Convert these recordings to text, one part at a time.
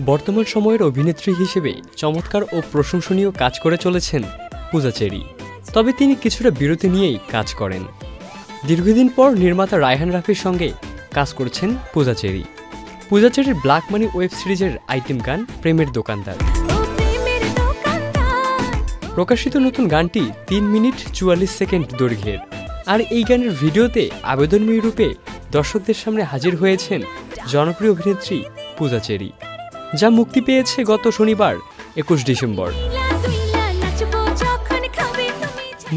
বর্তমান সময়ের অভিনেত্রী হিসেবে চমৎকার ও প্রশংসনীয় কাজ করে চলেছেন পূজা চেরি। তবে তিনি কিছুটা বিরতি নিয়েই কাজ করেন। দীর্ঘদিন পর নির্মাতা রায়হান রাফির সঙ্গে কাজ করছেন পূজা চেরি। পূজা চেরির ব্ল্যাক মানি ওয়েব সিরিজের আইটেম গান প্রেমের দোকানদার। প্রকাশিত নতুন গানটি 3 মিনিট 44 সেকেন্ড দৈর্ঘ্যের। আর এই গানের ভিডিওতে আবেদনময়ী রূপে দর্শকদের সামনে হাজির হয়েছেন জনপ্রিয় অভিনেত্রী পূজা চেরি, যা মুক্তি পেয়েছে গত শনিবার 21 ডিসেম্বর।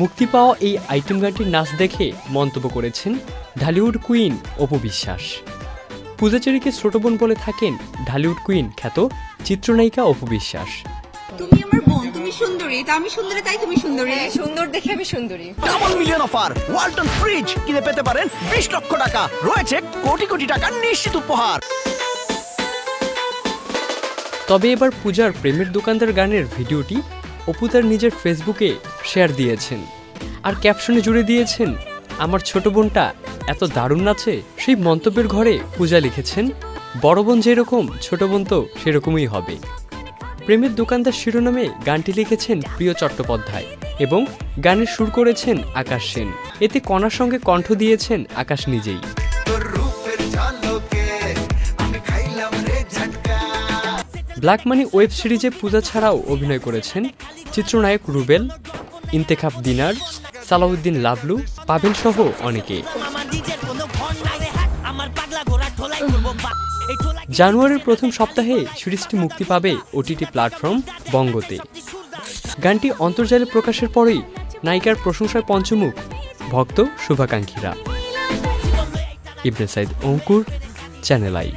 মুক্তি পাওয়া এই আইটেম গানটির নাচ দেখে মন্তব্য করেছেন ঢালিউড কুইন অপু বিশ্বাস। পূজা চেরিকে ছোট বোন বলে থাকেন ঢালিউড কুইন খ্যাত চিত্রনায়িকা অপু বিশ্বাস। তুমি আমার বোন, তুমি সুন্দরী, তা আমি সুন্দরী তাই তুমি সুন্দরী। সুন্দর দেখে আমি সুন্দরী। Double million offer, Walton fridge কিনে পেতে পারেন 20 লক্ষ টাকা, রয়েছে কোটি কোটি টাকার নিশ্চিত উপহার। তবে এবার পূজার প্রেমের দোকানদার গানের ভিডিওটি অপু তার নিজের ফেসবুকে শেয়ার দিয়েছেন, আর ক্যাপশনে জুড়ে দিয়েছেন আমার ছোট বোনটা এত দারুণ নাচে। সেই মন্তব্যের ঘরে পূজা লিখেছেন বড় বোন যেরকম ছোট বোন তো সেরকমই হবে। প্রেমের দোকানদার শিরোনামে গানটি লিখেছেন প্রিয় চট্টোপাধ্যায় এবং গানের সুর করেছেন আকাশ সেন। এতে কণার সঙ্গে কণ্ঠ দিয়েছেন আকাশ নিজেই। ব্ল্যাক মানি ওয়েব সিরিজে পূজা ছাড়াও অভিনয় করেছেন চিত্রনায়ক রুবেল, ইন্তেখাব দিনার, সালাউদ্দিন লাভলু, পাভেল সহ অনেকে। জানুয়ারির প্রথম সপ্তাহে সিরিজটি মুক্তি পাবে ওটিটি প্ল্যাটফর্ম বঙ্গতে। গানটি অন্তর্জালে প্রকাশের পরেই নায়িকার প্রশংসায় পঞ্চমুখ ভক্ত শুভাকাঙ্ক্ষীরা। ইবনে সাইদ অঙ্কুর, চ্যানেল আই।